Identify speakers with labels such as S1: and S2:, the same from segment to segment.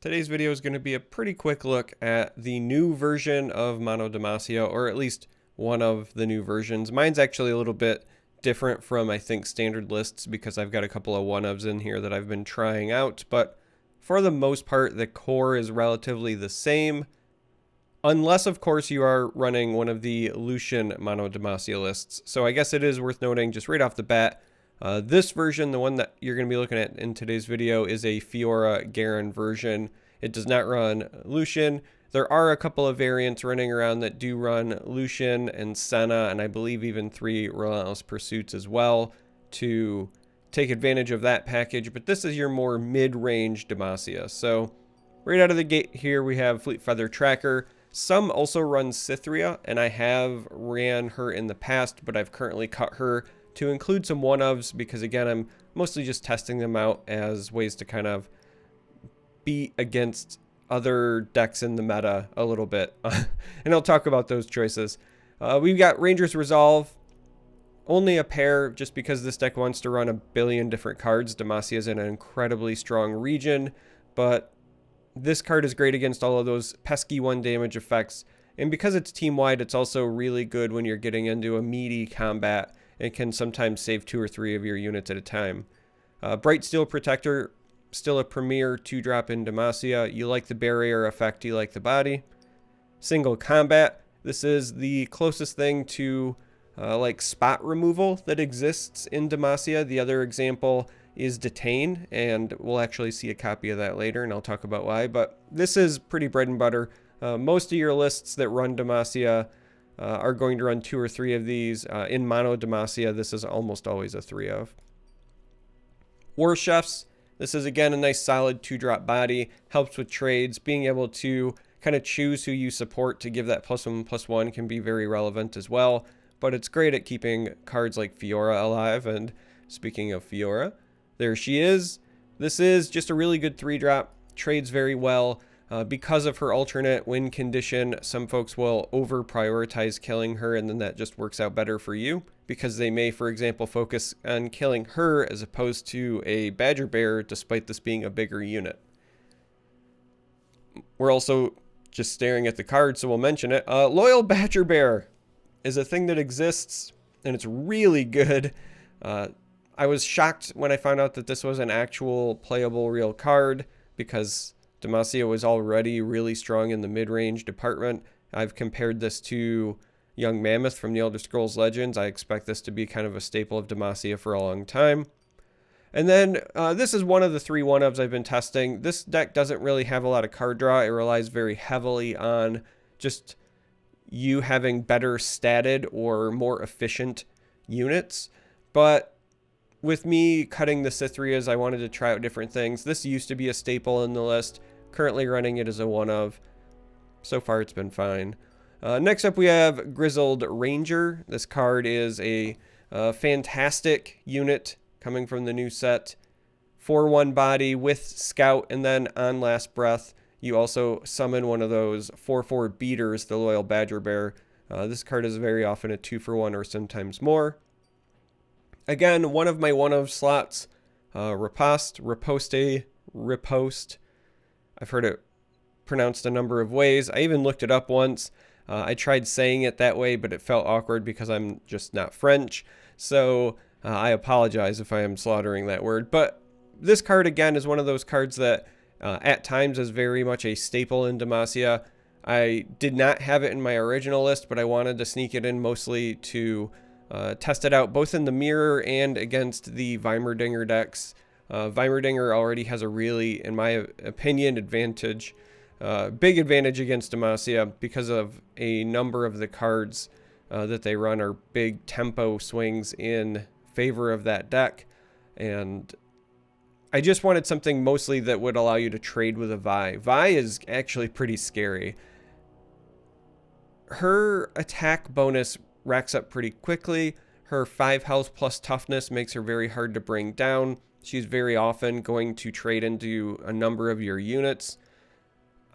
S1: Today's video is going to be a pretty quick look at the new version of Mono Demacia, or at least one of the new versions. Mine's actually a little bit different from, I think, standard lists because I've got a couple of one-ofs in here that I've been trying out, but for the most part, the core is relatively the same, unless, of course, you are running one of the Lucian Mono Demacia lists. So I guess it is worth noting just right off the bat, this version, the one that you're going to be looking at in today's video, is a Fiora Garen version. It does not run Lucian. There are a couple of variants running around that do run Lucian and Senna, and I believe even 3 Relentless Pursuits as well, to take advantage of that package. But this is your more mid-range Demacia. So right out of the gate here, we have Fleet Feather Tracker. Some also run Cytherea, and I have ran her in the past, but I've currently cut her to include some one-ofs because, again, I'm mostly just testing them out as ways to kind of beat against other decks in the meta a little bit. And I'll talk about those choices. We've got Ranger's Resolve, only a pair just because this deck wants to run a billion different cards. Demacia is in an incredibly strong region, but this card is great against all of those pesky 1 damage effects. And because it's team-wide, it's also really good when you're getting into a meaty combat and can sometimes save 2 or 3 of your units at a time. Bright Steel Protector, still a premier 2-drop in Demacia. You like the barrier effect, you like the body. Single Combat, this is the closest thing to like spot removal that exists in Demacia. The other example is Detain, and we'll actually see a copy of that later, and I'll talk about why. But this is pretty bread and butter. Most of your lists that run Demacia are going to run 2 or 3 of these. In Mono Demacia, this is almost always a 3 of. War Chefs, this is again a nice solid 2-drop body, helps with trades. Being able to kind of choose who you support to give that +1/+1 can be very relevant as well, but it's great at keeping cards like Fiora alive. And speaking of Fiora, there she is. This is just a really good 3-drop, trades very well. Because of her alternate win condition, some folks will over-prioritize killing her, and then that just works out better for you because they may, for example, focus on killing her as opposed to a Badger Bear, despite this being a bigger unit. We're also just staring at the card, so we'll mention it. Loyal Badger Bear is a thing that exists, and it's really good. I was shocked when I found out that this was an actual playable real card because Demacia was already really strong in the mid-range department. I've compared this to Young Mammoth from the Elder Scrolls Legends. I expect this to be kind of a staple of Demacia for a long time. And then this is one of the 3 one-ofs I've been testing. This deck doesn't really have a lot of card draw. It relies very heavily on just you having better statted or more efficient units. But with me cutting the Cythereas, I wanted to try out different things. This used to be a staple in the list. Currently running it as a one-of. So far, it's been fine. Next up, we have Grizzled Ranger. This card is a fantastic unit coming from the new set. 4/1 body with Scout, and then on last breath, you also summon one of those 4/4 beaters, the Loyal Badger Bear. This card is very often a 2-for-1 or sometimes more. Again, one of my one-of slots, Riposte. I've heard it pronounced a number of ways. I even looked it up once. I tried saying it that way, but it felt awkward because I'm just not French. So I apologize if I am slaughtering that word. But this card, again, is one of those cards that at times is very much a staple in Demacia. I did not have it in my original list, but I wanted to sneak it in mostly to test it out both in the mirror and against the Weimerdinger decks. Weimerdinger already has a really, in my opinion, big advantage against Demacia because of a number of the cards that they run are big tempo swings in favor of that deck. And I just wanted something mostly that would allow you to trade with a Vi. Vi is actually pretty scary. Her attack bonus racks up pretty quickly. Her 5 health plus toughness makes her very hard to bring down. She's very often going to trade into a number of your units.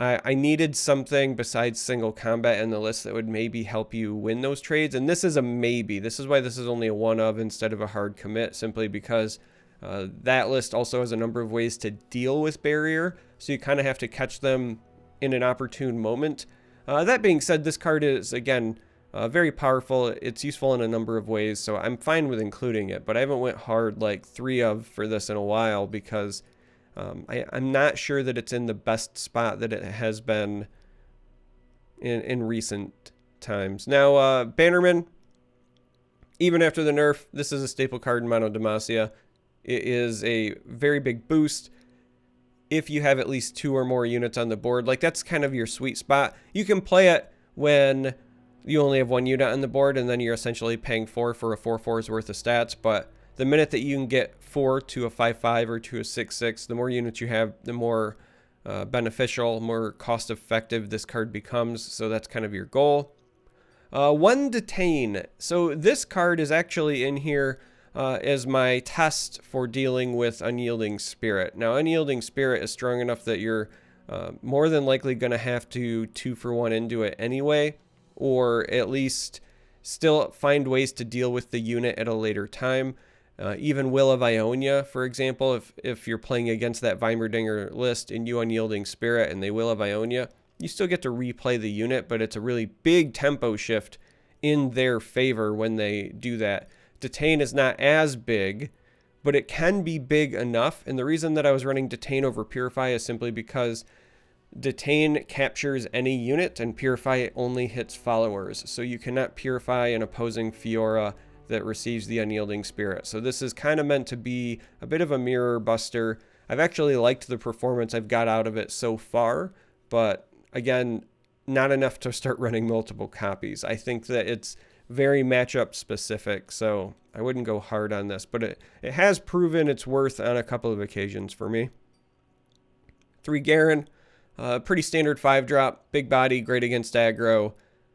S1: I needed something besides single combat in the list that would maybe help you win those trades, and this is a maybe. This is why this is only a one of instead of a hard commit, simply because That list also has a number of ways to deal with barrier, so you kind of have to catch them in an opportune moment. That being said, this card is, again, very powerful. It's useful in a number of ways, so I'm fine with including it, but I haven't went hard like 3 of for this in a while because I'm not sure that it's in the best spot that it has been in recent times. Now, Bannerman, even after the nerf, this is a staple card in Mono Demacia. It is a very big boost if you have at least 2 or more units on the board. Like, that's kind of your sweet spot. You can play it when you only have 1 unit on the board, and then you're essentially paying 4 for a 4/4's worth of stats. But the minute that you can get 4 to a 5/5 or to a 6/6, the more units you have, the more beneficial, more cost-effective this card becomes. So that's kind of your goal. 1 Detain. So this card is actually in here as my test for dealing with Unyielding Spirit. Now, Unyielding Spirit is strong enough that you're more than likely going to have to 2-for-1 into it anyway, or at least still find ways to deal with the unit at a later time. Even Will of Ionia, for example, if you're playing against that Weimerdinger list and you Unyielding Spirit and they Will of Ionia, you still get to replay the unit, but it's a really big tempo shift in their favor when they do that. Detain is not as big, but it can be big enough. And the reason that I was running Detain over Purify is simply because Detain captures any unit and Purify only hits followers. So you cannot Purify an opposing Fiora that receives the Unyielding Spirit. So this is kind of meant to be a bit of a mirror buster. I've actually liked the performance I've got out of it so far, but again, not enough to start running multiple copies. I think that it's very matchup specific, so I wouldn't go hard on this, but it has proven its worth on a couple of occasions for me. 3 Garen, pretty standard 5-drop, big body, great against aggro.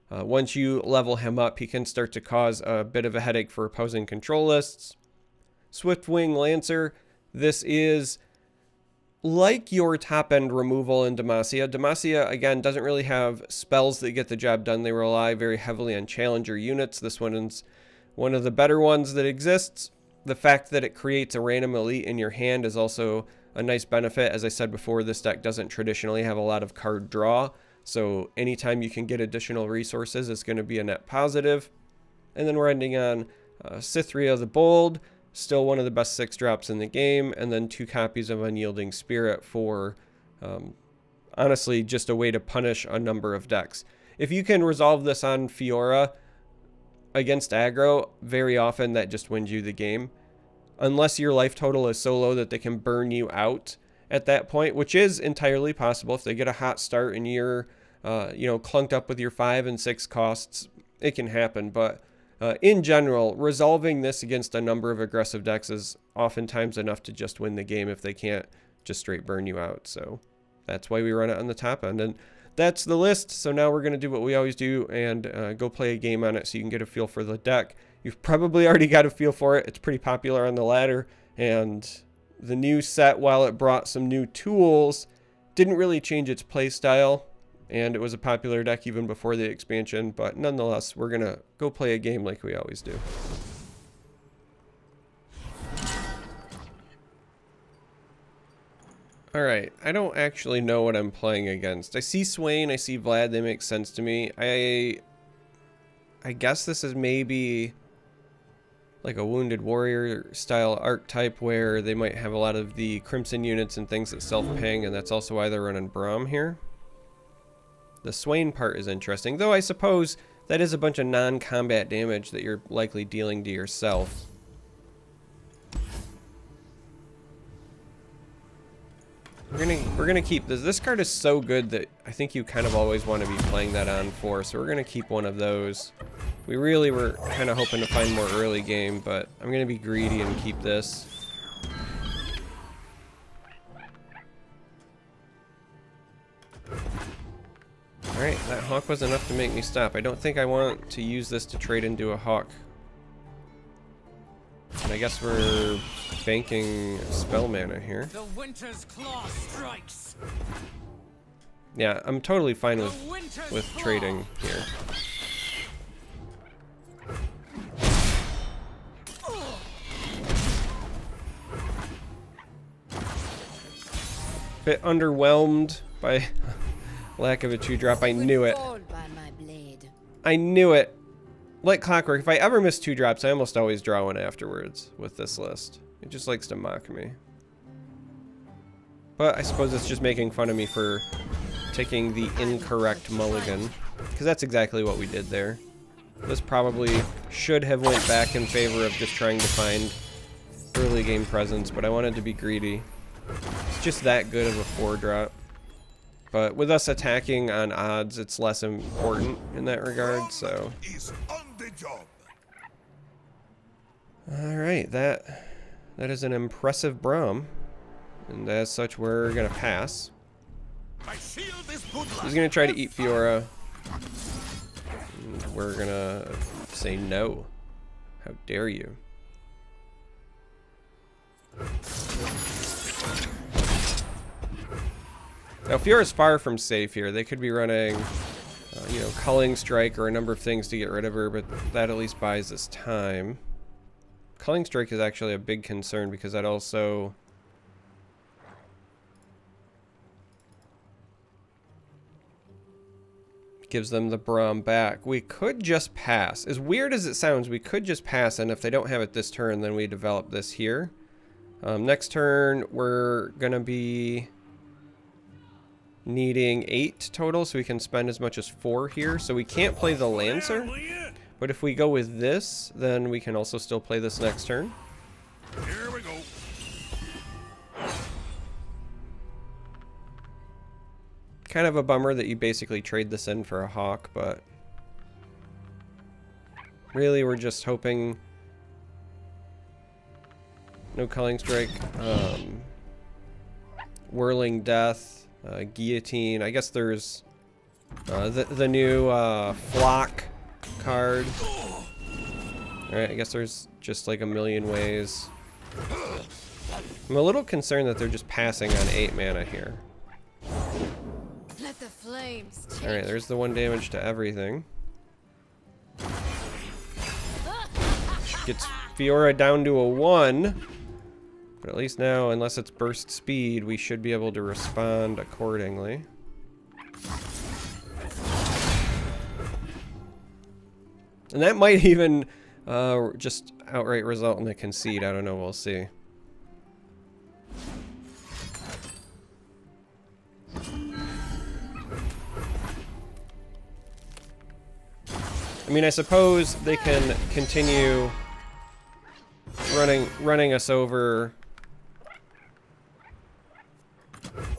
S1: Once you level him up, he can start to cause a bit of a headache for opposing control lists. Swiftwing Lancer, this is like your top-end removal in Demacia. Demacia, again, doesn't really have spells that get the job done. They rely very heavily on challenger units. This one is one of the better ones that exists. The fact that it creates a random elite in your hand is also a nice benefit. As I said before, this deck doesn't traditionally have a lot of card draw, so anytime you can get additional resources, it's going to be a net positive. And then we're ending on Cythria the Bold. Still one of the best 6 drops in the game, and then 2 copies of Unyielding Spirit for, honestly, just a way to punish a number of decks. If you can resolve this on Fiora against aggro, very often that just wins you the game. Unless your life total is so low that they can burn you out at that point, which is entirely possible. If they get a hot start and you're, clunked up with your 5 and 6 costs, it can happen, but in general, resolving this against a number of aggressive decks is oftentimes enough to just win the game if they can't just straight burn you out. So that's why we run it on the top end. And that's the list. So now we're going to do what we always do and go play a game on it so you can get a feel for the deck. You've probably already got a feel for it. It's pretty popular on the ladder. And the new set, while it brought some new tools, didn't really change its play style. And it was a popular deck even before the expansion, but nonetheless, we're going to go play a game like we always do. Alright, I don't actually know what I'm playing against. I see Swain, I see Vlad, they make sense to me. I guess this is maybe like a Wounded Warrior style archetype where they might have a lot of the Crimson units and things that self-ping, and that's also why they're running Braum here. The Swain part is interesting, though I suppose that is a bunch of non-combat damage that you're likely dealing to yourself. We're gonna keep this. This card is so good that I think you kind of always want to be playing that on for, so we're gonna keep one of those. We really were kind of hoping to find more early game, but I'm gonna be greedy and keep this. Alright, that Hawk was enough to make me stop. I don't think I want to use this to trade into a Hawk. And I guess we're banking spell mana here.
S2: The Winter's Claw strikes.
S1: Yeah, I'm totally fine with trading here. Bit underwhelmed by lack of a 2-drop. I knew it. I knew it. Like clockwork, if I ever miss 2-drops, I almost always draw one afterwards with this list. It just likes to mock me. But I suppose it's just making fun of me for taking the incorrect mulligan. Because that's exactly what we did there. This probably should have went back in favor of just trying to find early game presence, but I wanted to be greedy. It's just that good of a 4-drop. But with us attacking on odds, it's less important in that regard, so. Alright, that is an impressive Braum. And as such, we're gonna pass. He's gonna try to eat Fiora. And we're gonna say no. How dare you? Now, Fiora's far from safe here. They could be running, you know, Culling Strike or a number of things to get rid of her, but that at least buys us time. Culling Strike is actually a big concern because that also gives them the Braum back. We could just pass. As weird as it sounds, we could just pass, and if they don't have it this turn, then we develop this here. Next turn, we're going to be needing 8 total, so we can spend as much as 4 here. So we can't play the Lancer, but if we go with this, then we can also still play this next turn.
S2: Here we go.
S1: Kind of a bummer that you basically trade this in for a Hawk, but really we're just hoping no Culling Strike, Whirling Death, Guillotine. I guess there's the new Flock card. Alright, I guess there's just like a million ways. I'm a little concerned that they're just passing on 8 mana here.
S3: Let the flames take.
S1: Alright, there's the 1 damage to everything. Gets Fiora down to a 1. But at least now, unless it's burst speed, we should be able to respond accordingly. And that might even just outright result in a concede. I don't know, we'll see. I mean, I suppose they can continue running us over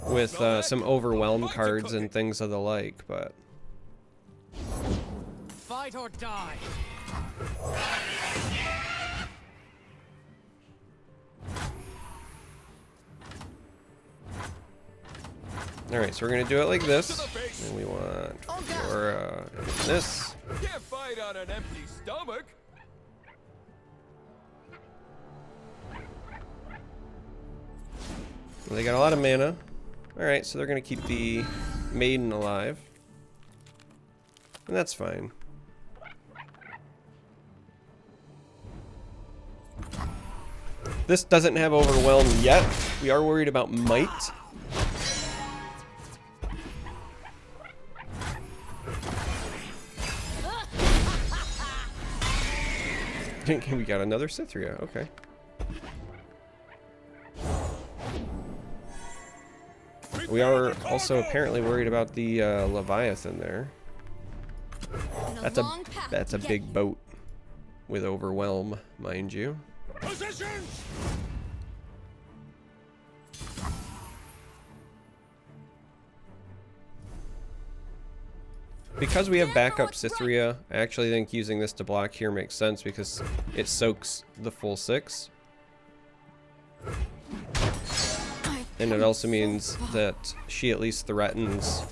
S1: with some overwhelm cards and things of the like, but
S2: Fight or die.
S1: alright, so we're gonna do it like this. And we want Fiora and this.
S4: Can't fight on an empty stomach.
S1: They got a lot of mana. Alright, so they're gonna keep the Maiden alive. And that's fine. This doesn't have Overwhelm yet. We are worried about Might. We got another Cythria, okay. We are also apparently worried about the Leviathan there. That's a big boat with Overwhelm, mind you.
S2: Positions.
S1: Because we have backup Cythria, I actually think using this to block here makes sense because it soaks the full 6. And it also means that she at least threatens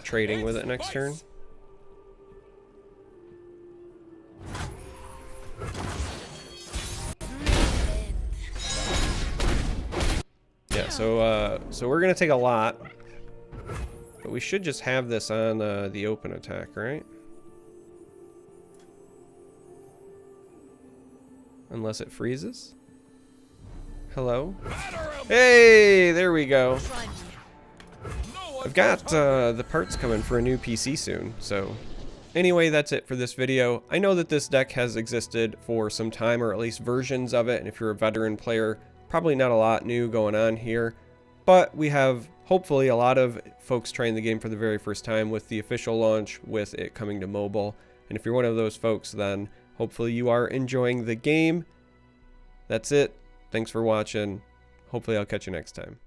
S1: trading with it next turn. Yeah, so we're gonna take a lot. But we should just have this on the open attack, right? Unless it freezes. Hello? Hey, there we go. I've got the parts coming for a new PC soon, so anyway, that's it for this video. I know that this deck has existed for some time, or at least versions of it, and if you're a veteran player, probably not a lot new going on here, but we have hopefully a lot of folks trying the game for the very first time with the official launch, with it coming to mobile, and if you're one of those folks, then hopefully you are enjoying the game. That's it. Thanks for watching. Hopefully I'll catch you next time.